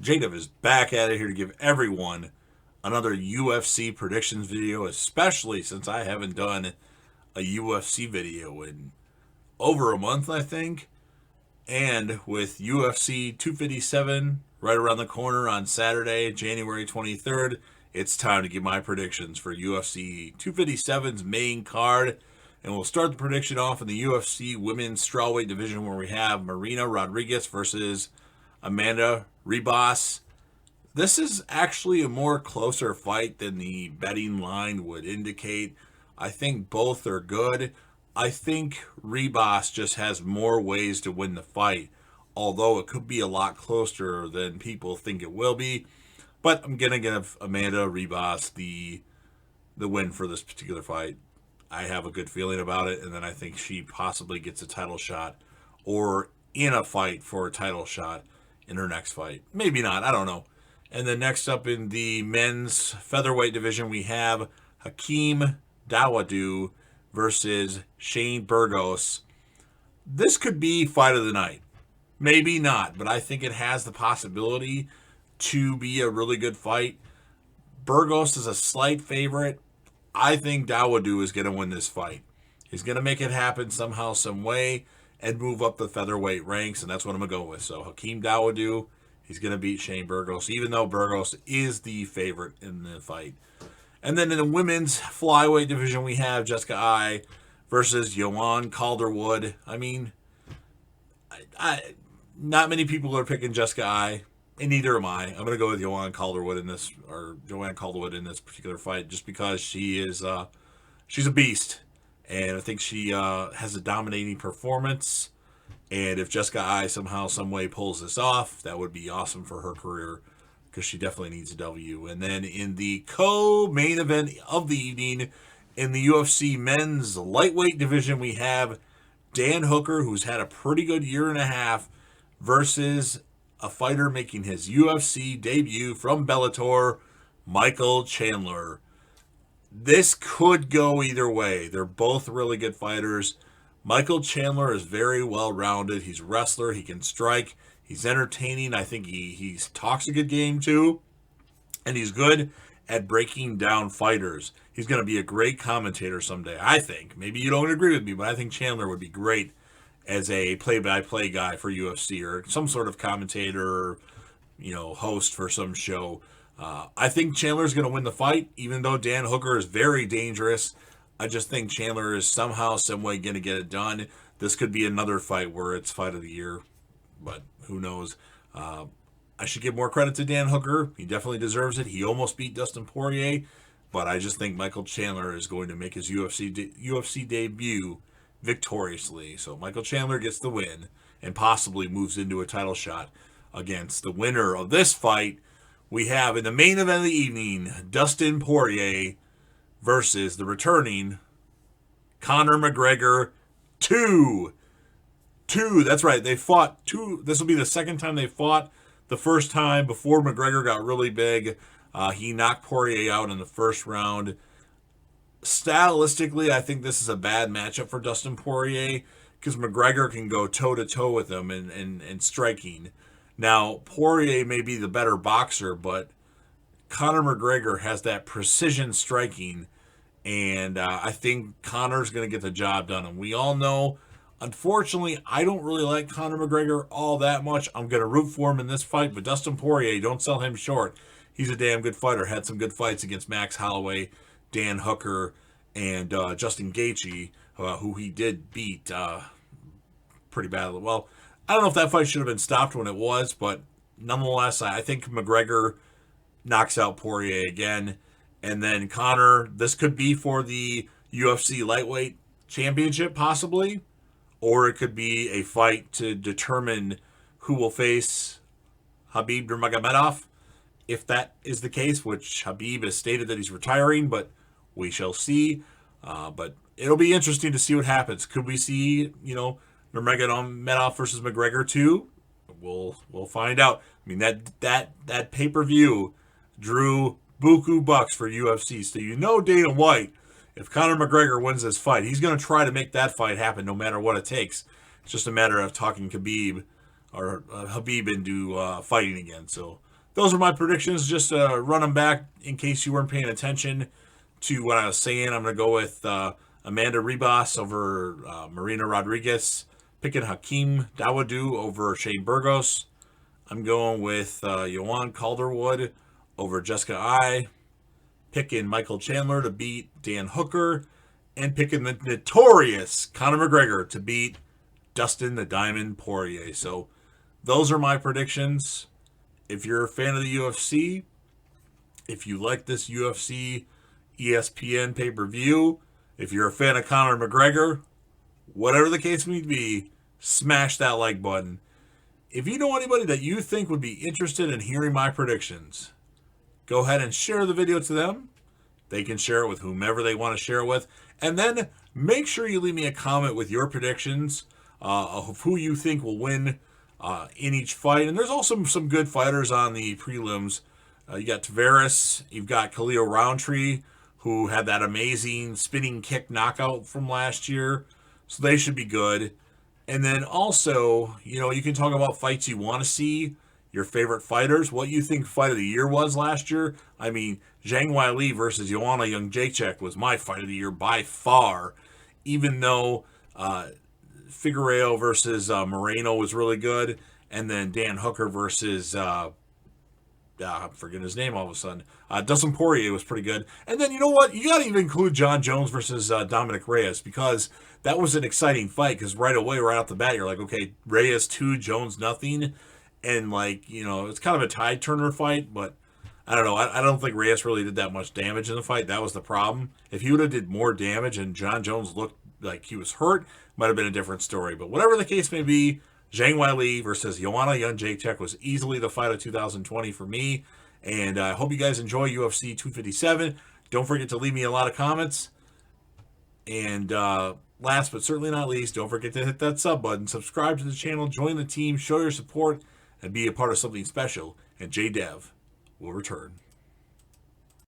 Jacob is back at it here to give everyone another UFC predictions video, especially since I haven't done a UFC video in over a month, I think. And with UFC 257 right around the corner on Saturday, January 23rd, it's time to give my predictions for UFC 257's main card. And we'll start the prediction off in the UFC women's strawweight division where we have Marina Rodriguez versus Amanda Ribas. This is actually a more closer fight than the betting line would indicate. I think both are good. I think Ribas just has more ways to win the fight, although it could be a lot closer than people think it will be. But I'm going to give Amanda Ribas the win for this particular fight. I have a good feeling about it, and then I think she possibly gets a title shot or in a fight for a title shot in her next fight. Maybe not, I don't know. And then next up in the men's featherweight division, we have Hakeem Dawadu versus Shane Burgos. This could be fight of the night. Maybe not, but I think it has the possibility to be a really good fight. Burgos is a slight favorite. I think Dawadu is going to win this fight. He's going to make it happen somehow, some way, and move up the featherweight ranks, and that's what I'm going to go with. So Hakeem Dawadu, he's going to beat Shane Burgos, even though Burgos is the favorite in the fight. And then in the women's flyweight division, we have Jessica Eye versus Joanne Calderwood. I mean, not many people are picking Jessica Eye, and neither am I. I'm going to go with Joanne Calderwood in this particular fight, just because she's a beast, and I think she has a dominating performance. And if Jessica Eye somehow, some way pulls this off, that would be awesome for her career, because she definitely needs a W. And then in the co-main event of the evening, in the UFC men's lightweight division, we have Dan Hooker, who's had a pretty good year and a half, versus a fighter making his UFC debut from Bellator, Michael Chandler. This could go either way. They're both really good fighters. Michael Chandler is very well-rounded. He's a wrestler. He can strike. He's entertaining. I think he talks a good game, too. And he's good at breaking down fighters. He's going to be a great commentator someday, I think. Maybe you don't agree with me, but I think Chandler would be great as a play-by-play guy for UFC or some sort of commentator or, host for some show. I think Chandler's going to win the fight, even though Dan Hooker is very dangerous. I just think Chandler is somehow, some way going to get it done. This could be another fight where it's fight of the year, but who knows? I should give more credit to Dan Hooker. He definitely deserves it. He almost beat Dustin Poirier, but I just think Michael Chandler is going to make his UFC debut victoriously. So Michael Chandler gets the win and possibly moves into a title shot against the winner of this fight. We have in the main event of the evening, Dustin Poirier versus the returning Conor McGregor 2. That's right. They fought 2. This will be the second time they fought. The first time, before McGregor got really big, he knocked Poirier out in the first round. Stylistically, I think this is a bad matchup for Dustin Poirier because McGregor can go toe-to-toe with him in striking. Now, Poirier may be the better boxer, but Conor McGregor has that precision striking, and I think Conor's going to get the job done. And we all know, unfortunately, I don't really like Conor McGregor all that much. I'm going to root for him in this fight, but Dustin Poirier, don't sell him short. He's a damn good fighter. Had some good fights against Max Holloway, Dan Hooker, and Justin Gaethje, who he did beat pretty badly. Well, I don't know if that fight should have been stopped when it was, but nonetheless, I think McGregor knocks out Poirier again. And then Conor, this could be for the UFC lightweight championship, possibly. Or it could be a fight to determine who will face Khabib Nurmagomedov. If that is the case, which Khabib has stated that he's retiring, but we shall see. But it'll be interesting to see what happens. Could we see, Nurmagomedov versus McGregor 2? We'll find out. I mean, that pay-per-view drew buku bucks for UFC. So Dana White, if Conor McGregor wins this fight, he's going to try to make that fight happen no matter what it takes. It's just a matter of talking Khabib or Khabib into fighting again. So those are my predictions. Just run them back in case you weren't paying attention to what I was saying. I'm going to go with Amanda Ribas over Marina Rodriguez. Picking Hakeem Dawadu over Shane Burgos. I'm going with Joanne Calderwood over Jessica I. Picking Michael Chandler to beat Dan Hooker. And picking the notorious Conor McGregor to beat Dustin the Diamond Poirier. So those are my predictions. If you're a fan of the UFC, if you like this UFC ESPN pay-per-view, if you're a fan of Conor McGregor, whatever the case may be, smash that like button. If you know anybody that you think would be interested in hearing my predictions, go ahead and share the video to them. They can share it with whomever they want to share it with. And then make sure you leave me a comment with your predictions of who you think will win in each fight. And there's also some good fighters on the prelims. You got Tavares, you've got Khalil Roundtree, who had that amazing spinning kick knockout from last year. So they should be good. And then also, you can talk about fights you want to see, your favorite fighters, what you think fight of the year was last year. I mean, Zhang Weili versus Joanna Jędrzejczyk was my fight of the year by far, even though Figueiredo versus Moreno was really good, and then Dan Hooker versus I'm forgetting his name all of a sudden. Dustin Poirier was pretty good. And then, you know what? You got to even include John Jones versus Dominic Reyes, because that was an exciting fight, because right away, right off the bat, you're like, okay, Reyes 2, Jones nothing. And, it's kind of a tide-turner fight, but I don't know. I don't think Reyes really did that much damage in the fight. That was the problem. If he would have did more damage and John Jones looked like he was hurt, might have been a different story. But whatever the case may be, Zhang Weili versus Joanna Jędrzejczyk was easily the fight of 2020 for me. And I hope you guys enjoy UFC 257. Don't forget to leave me a lot of comments. And last but certainly not least, don't forget to hit that sub button, subscribe to the channel, join the team, show your support, and be a part of something special. And JDev will return.